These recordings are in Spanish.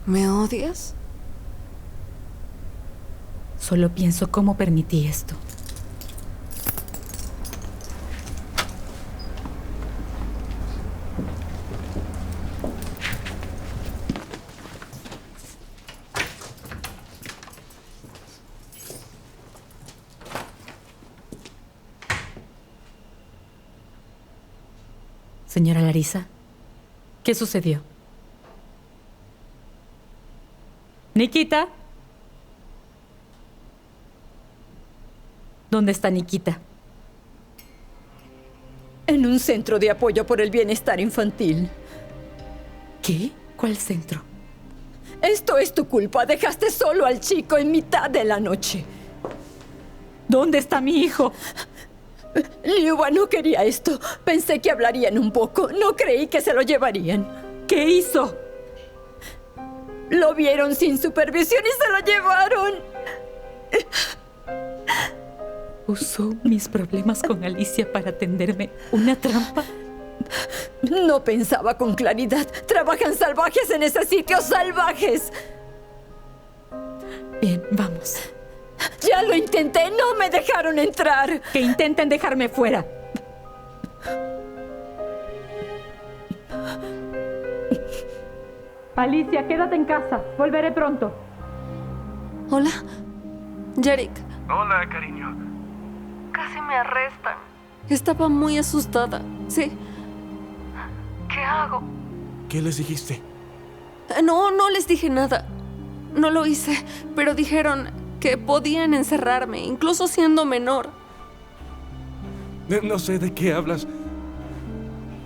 ¿Me odias? Solo pienso cómo permití esto. Señora Larissa, ¿qué sucedió? ¿Nikita? ¿Dónde está Nikita? En un centro de apoyo por el bienestar infantil. ¿Qué? ¿Cuál centro? Esto es tu culpa. Dejaste solo al chico en mitad de la noche. ¿Dónde está mi hijo? Liuba no quería esto. Pensé que hablarían un poco. No creí que se lo llevarían. ¿Qué hizo? Lo vieron sin supervisión y se lo llevaron. ¿Usó mis problemas con Alicia para tenderme una trampa? No pensaba con claridad. Trabajan salvajes en ese sitio, salvajes. Bien, vamos. Ya lo intenté, no me dejaron entrar. Que intenten dejarme fuera. Alicia, quédate en casa. Volveré pronto. Hola, Jarek. Hola, cariño. Casi me arrestan. Estaba muy asustada. Sí. ¿Qué hago? ¿Qué les dijiste? No les dije nada. No lo hice, pero dijeron que podían encerrarme, incluso siendo menor. No sé de qué hablas.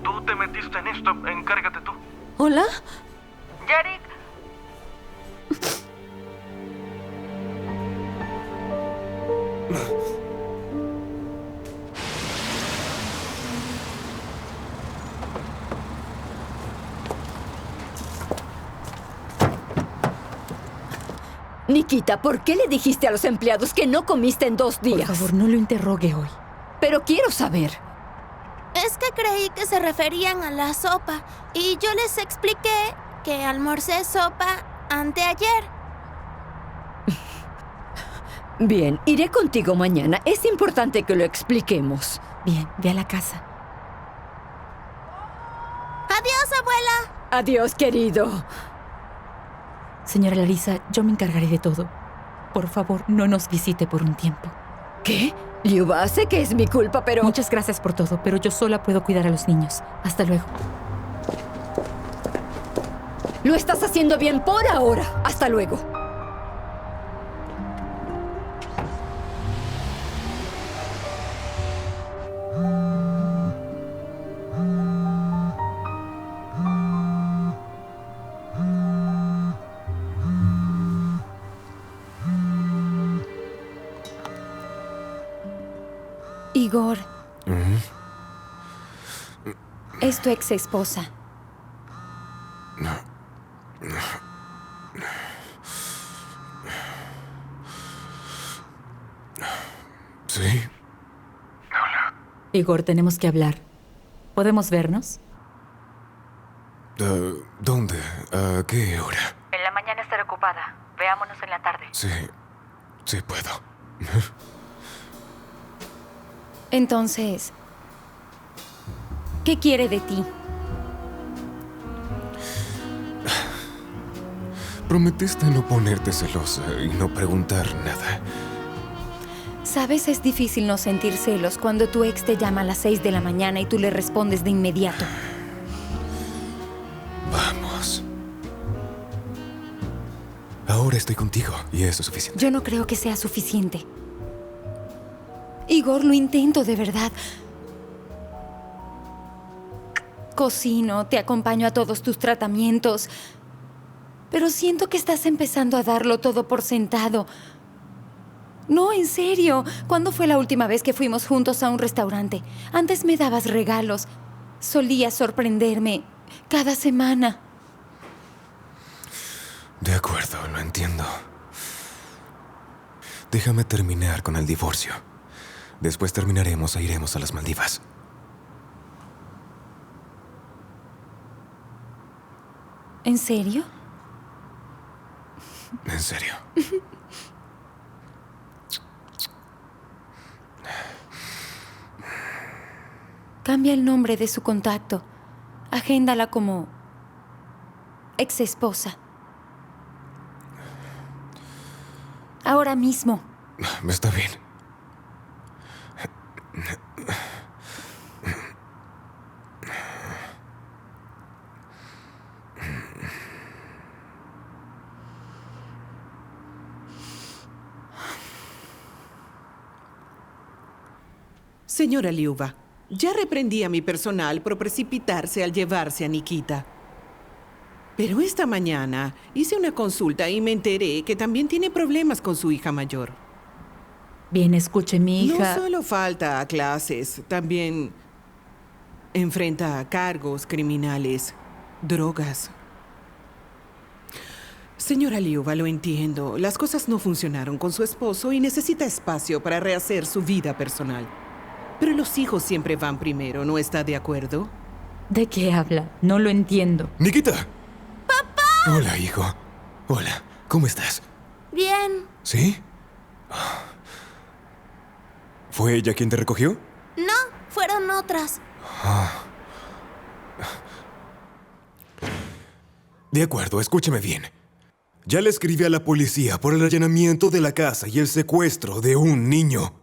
Tú te metiste en esto. Encárgate tú. ¿Hola? Jarek. Nikita, ¿por qué le dijiste a los empleados que no comiste en 2 días? Por favor, no lo interrogue hoy. Pero quiero saber. Es que creí que se referían a la sopa y yo les expliqué que almorcé sopa anteayer. Bien, iré contigo mañana. Es importante que lo expliquemos. Bien, ve a la casa. Adiós, abuela. Adiós, querido. Señora Larissa, yo me encargaré de todo. Por favor, no nos visite por un tiempo. ¿Qué? Liuba, sé que es mi culpa, pero... Muchas gracias por todo, pero yo sola puedo cuidar a los niños. Hasta luego. Lo estás haciendo bien por ahora. Hasta luego. Igor. Es tu ex esposa. ¿Sí? Hola. Igor, tenemos que hablar. ¿Podemos vernos? ¿Dónde? ¿A qué hora? En la mañana estaré ocupada. Veámonos en la tarde. Sí puedo. Entonces, ¿qué quiere de ti? Prometiste no ponerte celosa y no preguntar nada. Sabes, es difícil no sentir celos cuando tu ex te llama a las 6 de la mañana y tú le respondes de inmediato. Vamos. Ahora estoy contigo y eso es suficiente. Yo no creo que sea suficiente. Igor, lo intento de verdad. Cocino, te acompaño a todos tus tratamientos. Pero siento que estás empezando a darlo todo por sentado. No, en serio. ¿Cuándo fue la última vez que fuimos juntos a un restaurante? Antes me dabas regalos. Solías sorprenderme cada semana. De acuerdo, lo entiendo. Déjame terminar con el divorcio. Después terminaremos e iremos a las Maldivas. ¿En serio? En serio. Cambia el nombre de su contacto. Agéndala como ex esposa. Ahora mismo. Está bien. Señora Liuba, ya reprendí a mi personal por precipitarse al llevarse a Nikita. Pero esta mañana hice una consulta y me enteré que también tiene problemas con su hija mayor. Bien, escuche, mi hija. No solo falta a clases, también enfrenta a cargos criminales, drogas. Señora Liuba, lo entiendo. Las cosas no funcionaron con su esposo y necesita espacio para rehacer su vida personal. Pero los hijos siempre van primero, ¿no está de acuerdo? ¿De qué habla? No lo entiendo. ¡Nikita! ¡Papá! Hola, hijo. Hola, ¿cómo estás? Bien. ¿Sí? ¿Fue ella quien te recogió? No, fueron otras. De acuerdo, escúcheme bien. Ya le escribí a la policía por el allanamiento de la casa y el secuestro de un niño.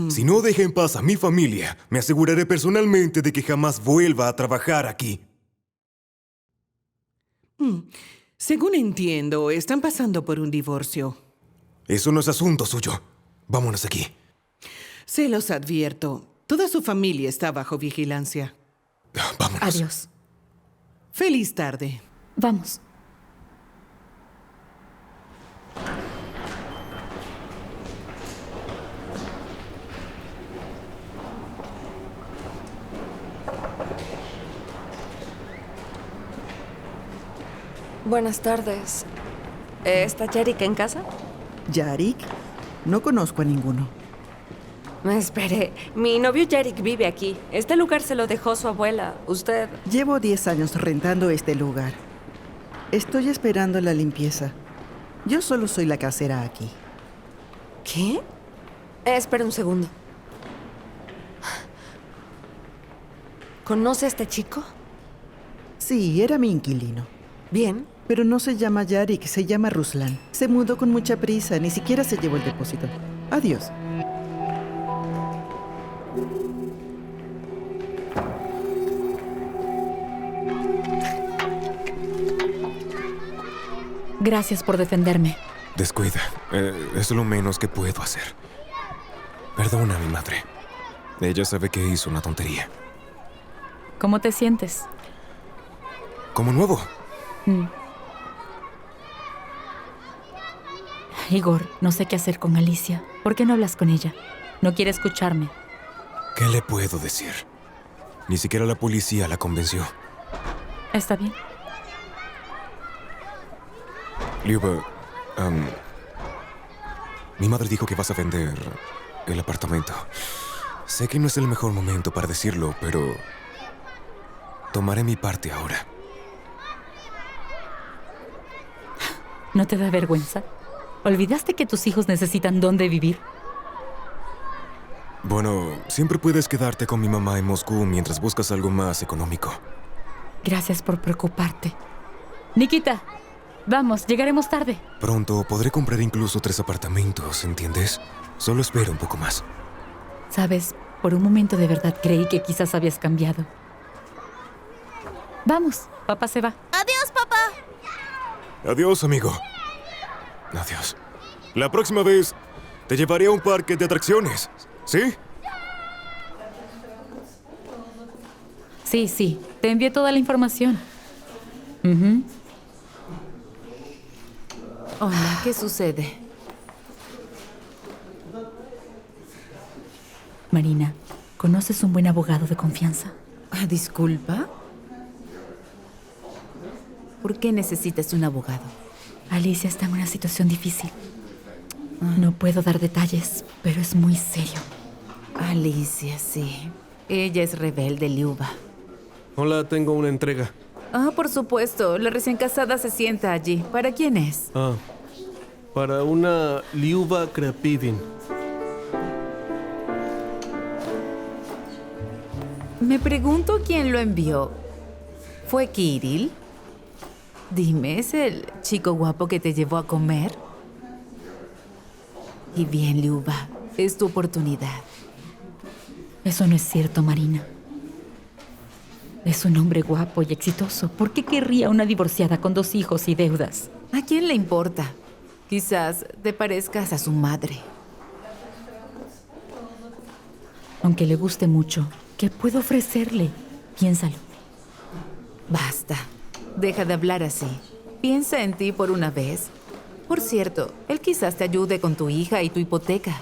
Si no deja en paz a mi familia, me aseguraré personalmente de que jamás vuelva a trabajar aquí. Según entiendo, están pasando por un divorcio. Eso no es asunto suyo. Vámonos aquí. Se los advierto. Toda su familia está bajo vigilancia. Vámonos. Adiós. Feliz tarde. Vamos. Buenas tardes. ¿Está Yarik en casa? ¿Yarik? No conozco a ninguno. Espere, mi novio Yarik vive aquí. Este lugar se lo dejó su abuela. ¿Usted? Llevo 10 años rentando este lugar. Estoy esperando la limpieza. Yo solo soy la casera aquí. ¿Qué? Espera un segundo. ¿Conoce a este chico? Sí, era mi inquilino. Bien. Pero no se llama Yarik, se llama Ruslan. Se mudó con mucha prisa, ni siquiera se llevó el depósito. Adiós. Gracias por defenderme. Descuida. Es lo menos que puedo hacer. Perdona a mi madre. Ella sabe que hizo una tontería. ¿Cómo te sientes? Como nuevo. Igor, no sé qué hacer con Alicia. ¿Por qué no hablas con ella? No quiere escucharme. ¿Qué le puedo decir? Ni siquiera la policía la convenció. Está bien. Liuba, mi madre dijo que vas a vender el apartamento. Sé que no es el mejor momento para decirlo, pero tomaré mi parte ahora. ¿No te da vergüenza? ¿Olvidaste que tus hijos necesitan dónde vivir? Bueno, siempre puedes quedarte con mi mamá en Moscú mientras buscas algo más económico. Gracias por preocuparte. Nikita, vamos, llegaremos tarde. Pronto podré comprar incluso 3 apartamentos, ¿entiendes? Solo espero un poco más. Sabes, por un momento de verdad creí que quizás habías cambiado. Vamos, papá se va. Adiós, papá. Adiós, amigo. Adiós. La próxima vez te llevaré a un parque de atracciones, ¿sí? Sí, te envié toda la información. Hola, ¿qué sucede? Marina, ¿conoces un buen abogado de confianza? Disculpa. ¿Por qué necesitas un abogado? Alicia está en una situación difícil. No puedo dar detalles, pero es muy serio. Alicia, sí. Ella es rebelde, Liuba. Hola, tengo una entrega. Por supuesto. La recién casada se sienta allí. ¿Para quién es? Para una Liuba Krapivin. Me pregunto quién lo envió. ¿Fue Kirill? Dime, ¿es el chico guapo que te llevó a comer? Y bien, Liuba, es tu oportunidad. Eso no es cierto, Marina. Es un hombre guapo y exitoso. ¿Por qué querría una divorciada con 2 hijos y deudas? ¿A quién le importa? Quizás te parezcas a su madre. Aunque le guste mucho, ¿qué puedo ofrecerle? Piénsalo. Basta. Deja de hablar así. Piensa en ti por una vez. Por cierto, él quizás te ayude con tu hija y tu hipoteca.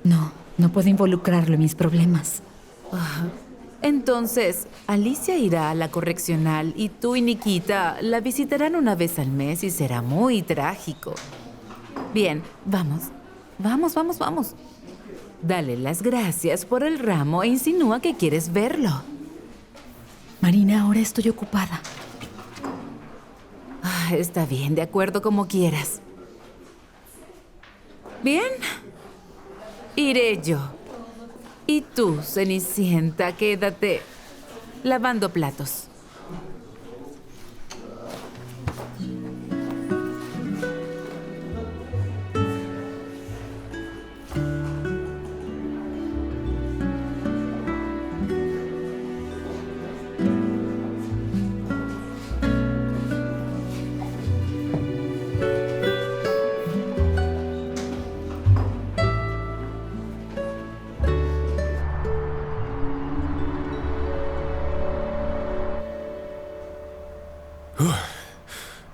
No puedo involucrarlo en mis problemas. Entonces, Alicia irá a la correccional y tú y Nikita la visitarán una vez al mes y será muy trágico. Bien, vamos. Vamos. Dale las gracias por el ramo e insinúa que quieres verlo. Marina, ahora estoy ocupada. Está bien, de acuerdo, como quieras. Bien, iré yo. Y tú, Cenicienta, quédate lavando platos.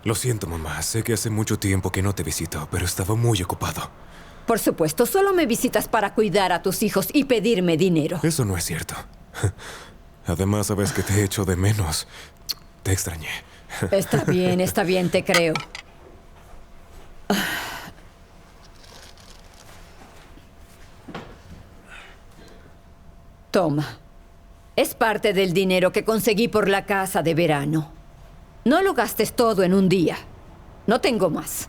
Lo siento, mamá. Sé que hace mucho tiempo que no te visito, pero estaba muy ocupado. Por supuesto, solo me visitas para cuidar a tus hijos y pedirme dinero. Eso no es cierto. Además, sabes que te he hecho de menos. Te extrañé. Está bien, te creo. Toma. Es parte del dinero que conseguí por la casa de verano. No lo gastes todo en un día. No tengo más.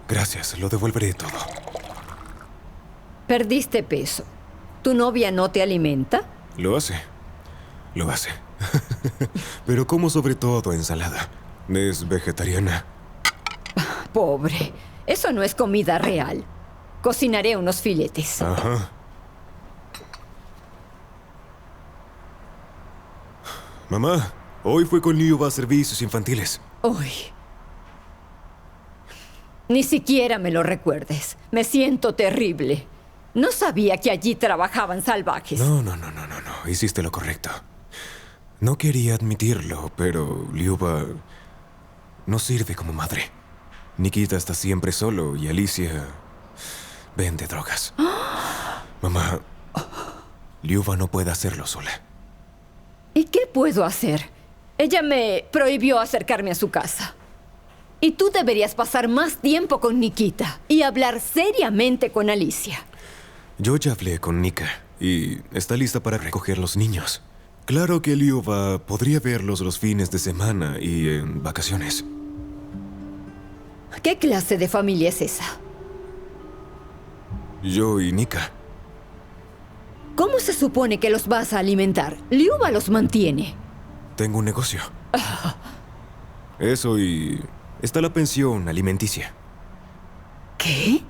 Gracias, lo devolveré todo. Perdiste peso. ¿Tu novia no te alimenta? Lo hace. Pero como sobre todo ensalada. Es vegetariana. Pobre. Eso no es comida real. Cocinaré unos filetes. Ajá. Mamá, hoy fue con Liuba a servicios infantiles. Uy. Ni siquiera me lo recuerdes. Me siento terrible. No sabía que allí trabajaban salvajes. No. Hiciste lo correcto. No quería admitirlo, pero Liuba no sirve como madre. Nikita está siempre solo y Alicia vende drogas. Mamá, Liuba no puede hacerlo sola. ¿Y qué puedo hacer? Ella me prohibió acercarme a su casa. Y tú deberías pasar más tiempo con Nikita y hablar seriamente con Alicia. Yo ya hablé con Nika y está lista para recoger los niños. Claro que Liuba podría verlos los fines de semana y en vacaciones. ¿Qué clase de familia es esa? Yo y Nika. ¿Cómo se supone que los vas a alimentar? Liuba los mantiene. Tengo un negocio. Eso y está la pensión alimenticia. ¿Qué?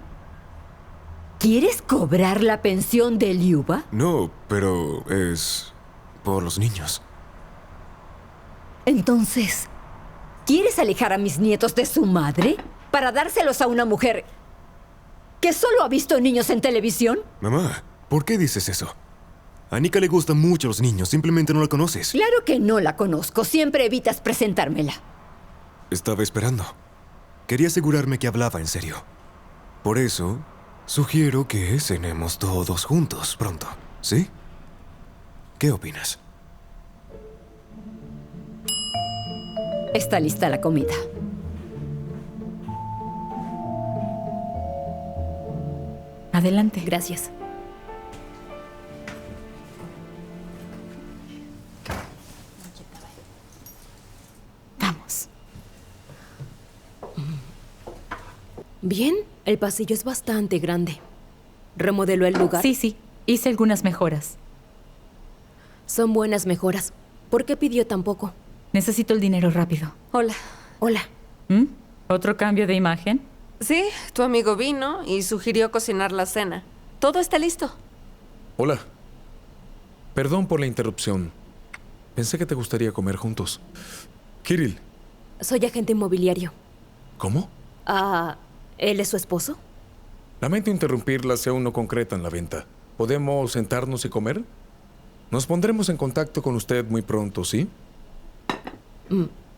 ¿Quieres cobrar la pensión de Liuba? No, pero es por los niños. Entonces, ¿quieres alejar a mis nietos de su madre para dárselos a una mujer que solo ha visto niños en televisión? Mamá, ¿por qué dices eso? A Nika le gustan mucho los niños, simplemente no la conoces. Claro que no la conozco, siempre evitas presentármela. Estaba esperando. Quería asegurarme que hablaba en serio. Por eso, sugiero que cenemos todos juntos pronto, ¿sí? ¿Qué opinas? Está lista la comida. Adelante. Gracias. Vamos. Bien, el pasillo es bastante grande. ¿Remodeló el lugar? Sí. Hice algunas mejoras. Son buenas mejoras. ¿Por qué pidió tan poco? Necesito el dinero rápido. Hola. Hola. ¿Otro cambio de imagen? Sí, tu amigo vino y sugirió cocinar la cena. Todo está listo. Hola. Perdón por la interrupción. Pensé que te gustaría comer juntos. Kirill. Soy agente inmobiliario. ¿Cómo? ¿Él es su esposo? Lamento interrumpirla si aún no concretan la venta. ¿Podemos sentarnos y comer? Nos pondremos en contacto con usted muy pronto, ¿sí?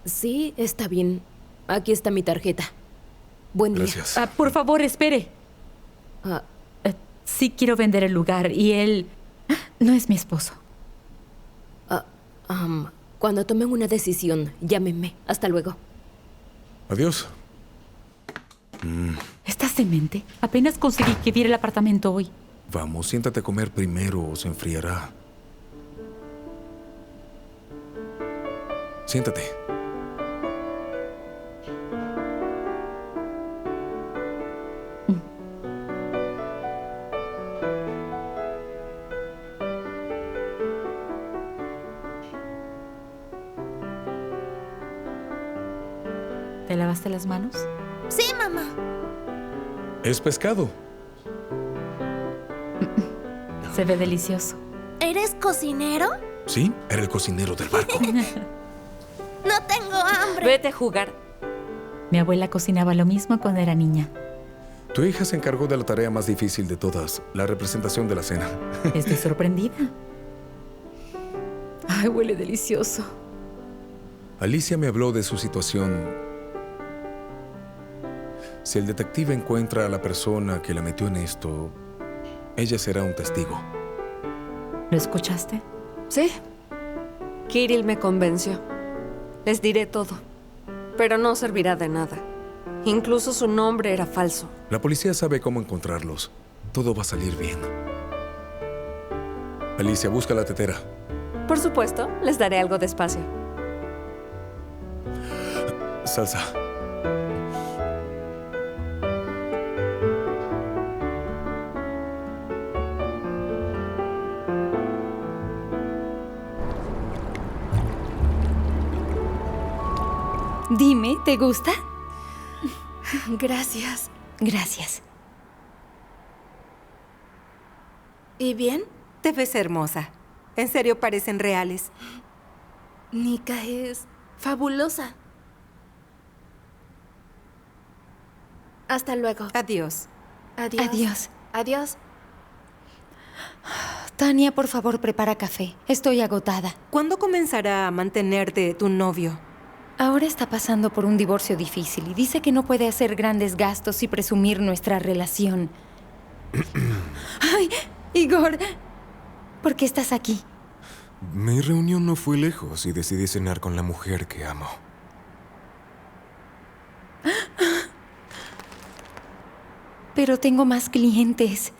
Sí, está bien. Aquí está mi tarjeta. Buen día. Gracias. Por favor, espere. Sí quiero vender el lugar y él no es mi esposo. Cuando tomen una decisión, llámenme. Hasta luego. Adiós. ¿Estás demente? Apenas conseguí que viera el apartamento hoy. Vamos, siéntate a comer primero o se enfriará. Siéntate. ¿Te lavaste las manos? Sí, mamá. Es pescado. Se ve delicioso. ¿Eres cocinero? Sí, era el cocinero del barco. No tengo hambre. Vete a jugar. Mi abuela cocinaba lo mismo cuando era niña. Tu hija se encargó de la tarea más difícil de todas, la representación de la cena. Estoy sorprendida. Ay, huele delicioso. Alicia me habló de su situación. Si el detective encuentra a la persona que la metió en esto, ella será un testigo. ¿Lo escuchaste? Sí. Kirill me convenció. Les diré todo. Pero no servirá de nada. Incluso su nombre era falso. La policía sabe cómo encontrarlos. Todo va a salir bien. Alicia, busca la tetera. Por supuesto, les daré algo de espacio. Salsa. Dime, ¿te gusta? Gracias. Gracias. ¿Y bien? Te ves hermosa. En serio, parecen reales. Nika es fabulosa. Hasta luego. Adiós. Adiós. Adiós. Adiós. Tania, por favor, prepara café. Estoy agotada. ¿Cuándo comenzará a mantenerte tu novio? Ahora está pasando por un divorcio difícil y dice que no puede hacer grandes gastos y presumir nuestra relación. ¡Ay, Igor! ¿Por qué estás aquí? Mi reunión no fue lejos y decidí cenar con la mujer que amo. Pero tengo más clientes.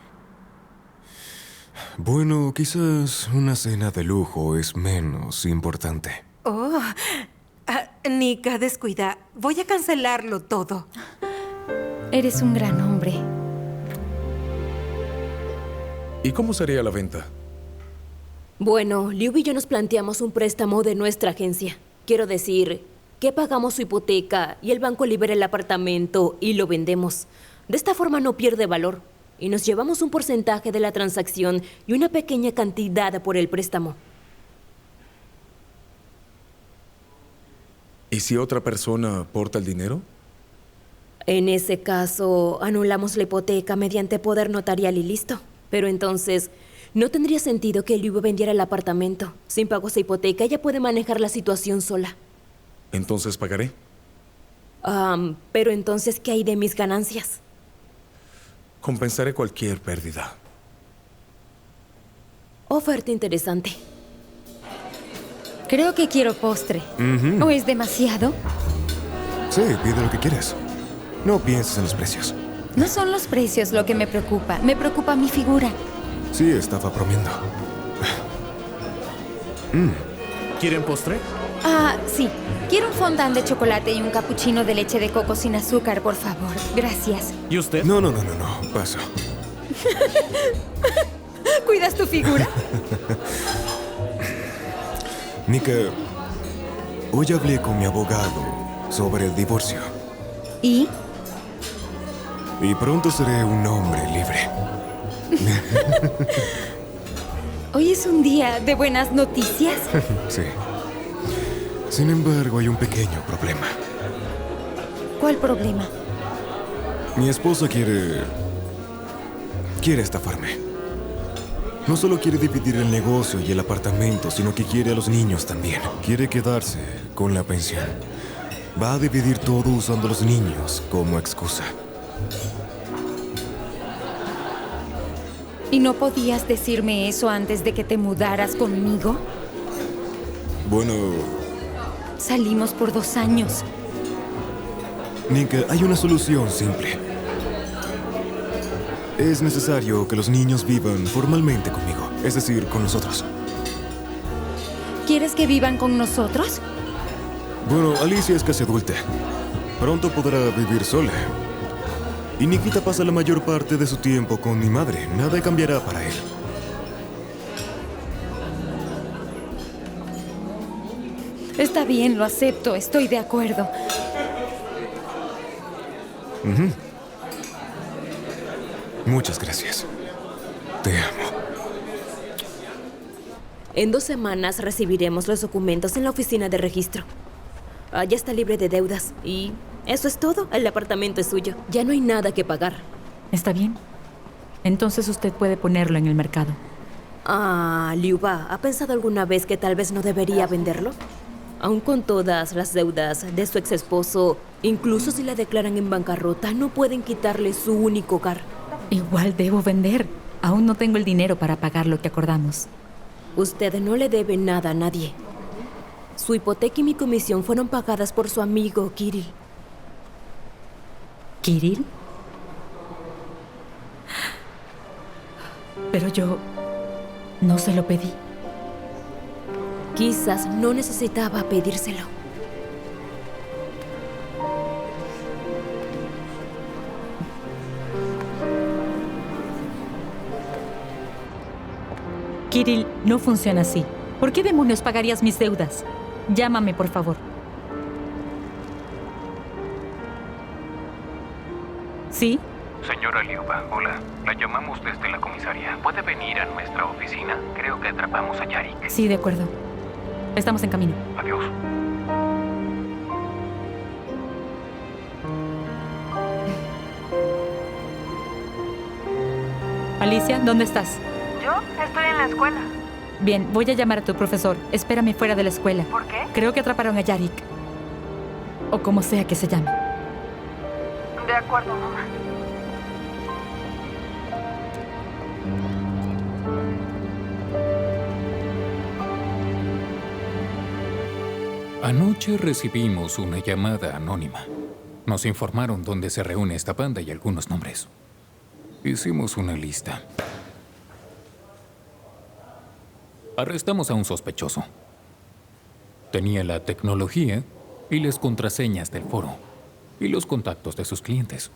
Bueno, quizás una cena de lujo es menos importante. Oh, Nika, descuida. Voy a cancelarlo todo. Eres un gran hombre. ¿Y cómo sería la venta? Bueno, Liu y yo nos planteamos un préstamo de nuestra agencia. Quiero decir, que pagamos su hipoteca y el banco libera el apartamento y lo vendemos. De esta forma no pierde valor. Y nos llevamos un porcentaje de la transacción y una pequeña cantidad por el préstamo. ¿Y si otra persona aporta el dinero? En ese caso, anulamos la hipoteca mediante poder notarial y listo. Pero entonces, no tendría sentido que Liu vendiera el apartamento. Sin pago esa hipoteca, ella puede manejar la situación sola. ¿Entonces pagaré? Pero entonces, ¿qué hay de mis ganancias? Compensaré cualquier pérdida. Oferta interesante. Creo que quiero postre. ¿O es demasiado? Sí, pide lo que quieres. No pienses en los precios. No son los precios lo que me preocupa. Me preocupa mi figura. Sí, estaba bromeando. ¿Quieren postre? Sí. Quiero un fondant de chocolate y un cappuccino de leche de coco sin azúcar, por favor. Gracias. ¿Y usted? No, paso. ¿Cuidas tu figura? Nika, hoy hablé con mi abogado sobre el divorcio. ¿Y? Y pronto seré un hombre libre. ¿Hoy es un día de buenas noticias? Sí. Sin embargo, hay un pequeño problema. ¿Cuál problema? Mi esposa quiere estafarme. No solo quiere dividir el negocio y el apartamento, sino que quiere a los niños también. Quiere quedarse con la pensión. Va a dividir todo usando a los niños como excusa. ¿Y no podías decirme eso antes de que te mudaras conmigo? Bueno, Salimos por 2 años. Nika, hay una solución simple. Es necesario que los niños vivan formalmente conmigo, es decir, con nosotros. ¿Quieres que vivan con nosotros? Bueno, Alicia es casi adulta. Pronto podrá vivir sola. Y Nikita pasa la mayor parte de su tiempo con mi madre. Nada cambiará para él. Está bien, lo acepto. Estoy de acuerdo. Muchas gracias. Te amo. En 2 semanas recibiremos los documentos en la oficina de registro. Ya está libre de deudas y eso es todo. El apartamento es suyo. Ya no hay nada que pagar. ¿Está bien? Entonces usted puede ponerlo en el mercado. Liuba, ¿ha pensado alguna vez que tal vez no debería venderlo? Aún con todas las deudas de su ex esposo, incluso si la declaran en bancarrota, no pueden quitarle su único hogar. Igual debo vender. Aún no tengo el dinero para pagar lo que acordamos. Usted no le debe nada a nadie. Su hipoteca y mi comisión fueron pagadas por su amigo Kirill. ¿Kirill? Pero yo no se lo pedí. Quizás no necesitaba pedírselo. Kirill, no funciona así. ¿Por qué demonios pagarías mis deudas? Llámame, por favor. ¿Sí? Señora Liuba, hola. La llamamos desde la comisaría. ¿Puede venir a nuestra oficina? Creo que atrapamos a Yarik. Sí, de acuerdo. Estamos en camino. Adiós. Alicia, ¿dónde estás? Yo estoy en la escuela. Bien, voy a llamar a tu profesor. Espérame fuera de la escuela. ¿Por qué? Creo que atraparon a Yarik. O como sea que se llame. De acuerdo, mamá. Anoche recibimos una llamada anónima. Nos informaron dónde se reúne esta banda y algunos nombres. Hicimos una lista. Arrestamos a un sospechoso. Tenía la tecnología y las contraseñas del foro y los contactos de sus clientes.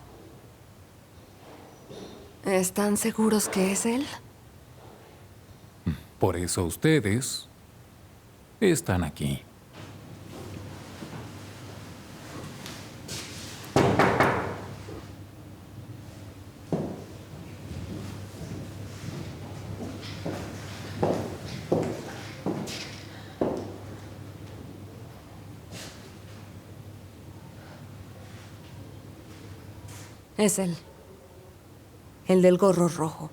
¿Están seguros que es él? Por eso ustedes están aquí. Es él. El del gorro rojo.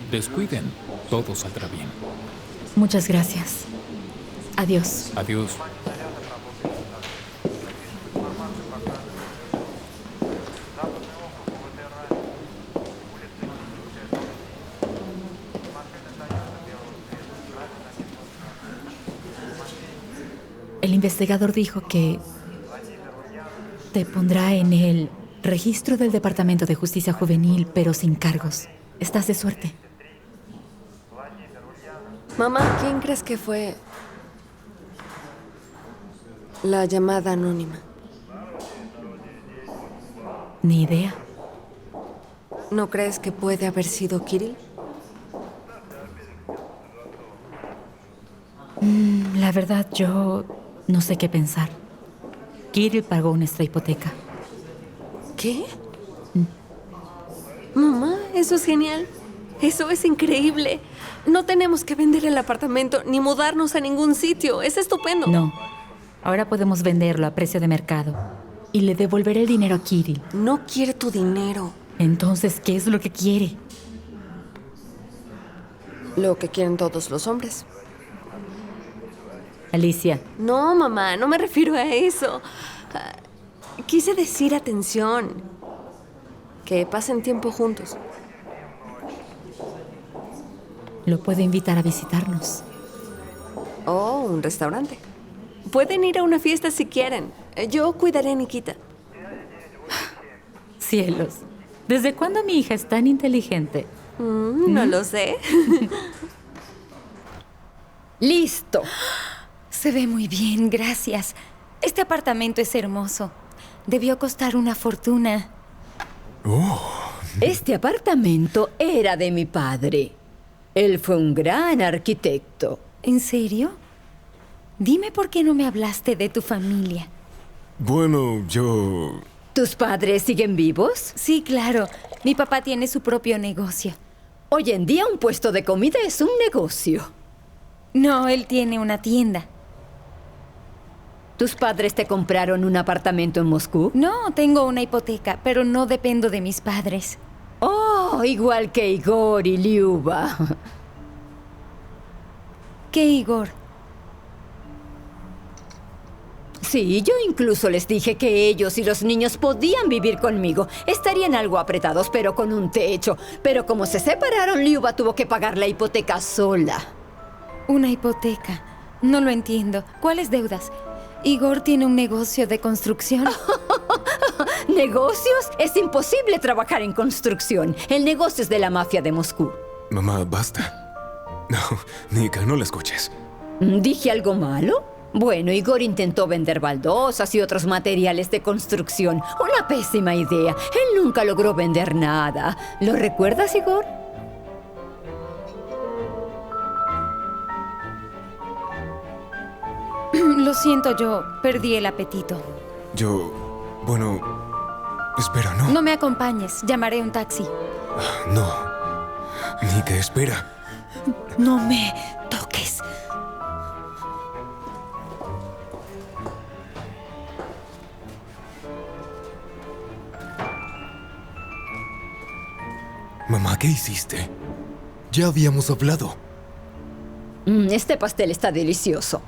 Descuiden, todo saldrá bien. Muchas gracias. Adiós. Adiós. El investigador dijo que te pondrá en el registro del Departamento de Justicia Juvenil, pero sin cargos. Estás de suerte. Mamá, ¿quién crees que fue la llamada anónima? Ni idea. ¿No crees que puede haber sido Kirill? La verdad, yo no sé qué pensar. Kirill pagó nuestra hipoteca. ¿Qué? Mamá, eso es genial. Eso es increíble. No tenemos que vender el apartamento ni mudarnos a ningún sitio. Es estupendo. No. Ahora podemos venderlo a precio de mercado. Y le devolveré el dinero a Kirill. No quiere tu dinero. Entonces, ¿qué es lo que quiere? Lo que quieren todos los hombres. Alicia. No, mamá, no me refiero a eso. Quise decir atención. Que pasen tiempo juntos. Lo puedo invitar a visitarnos. Oh, un restaurante. Pueden ir a una fiesta si quieren. Yo cuidaré a Nikita. Cielos. ¿Desde cuándo mi hija es tan inteligente? No lo sé. ¡Listo! Se ve muy bien, gracias. Este apartamento es hermoso. Debió costar una fortuna. Este apartamento era de mi padre. Él fue un gran arquitecto. ¿En serio? Dime por qué no me hablaste de tu familia. Bueno, yo... ¿Tus padres siguen vivos? Sí, claro. Mi papá tiene su propio negocio. Hoy en día un puesto de comida es un negocio. No, él tiene una tienda. ¿Tus padres te compraron un apartamento en Moscú? No, tengo una hipoteca, pero no dependo de mis padres. Oh, igual que Igor y Liuba. ¿Qué Igor? Sí, yo incluso les dije que ellos y los niños podían vivir conmigo. Estarían algo apretados, pero con un techo. Pero como se separaron, Liuba tuvo que pagar la hipoteca sola. ¿Una hipoteca? No lo entiendo. ¿Cuáles deudas? Igor tiene un negocio de construcción. ¿Negocios? Es imposible trabajar en construcción. El negocio es de la mafia de Moscú. Mamá, basta. No, Nika, no la escuches. ¿Dije algo malo? Bueno, Igor intentó vender baldosas y otros materiales de construcción. Una pésima idea. Él nunca logró vender nada. ¿Lo recuerdas, Igor? Lo siento, yo perdí el apetito. Bueno, espera, ¿no? No me acompañes, llamaré un taxi. No. Nika, espera. No me toques. Mamá, ¿qué hiciste? Ya habíamos hablado. Este pastel está delicioso.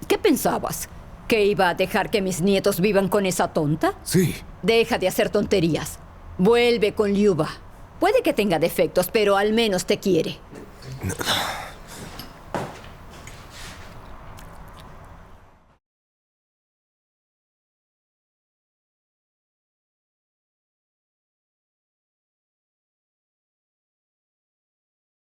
¿Qué pensabas? ¿Que iba a dejar que mis nietos vivan con esa tonta? Sí. Deja de hacer tonterías. Vuelve con Liuba. Puede que tenga defectos, pero al menos te quiere. No.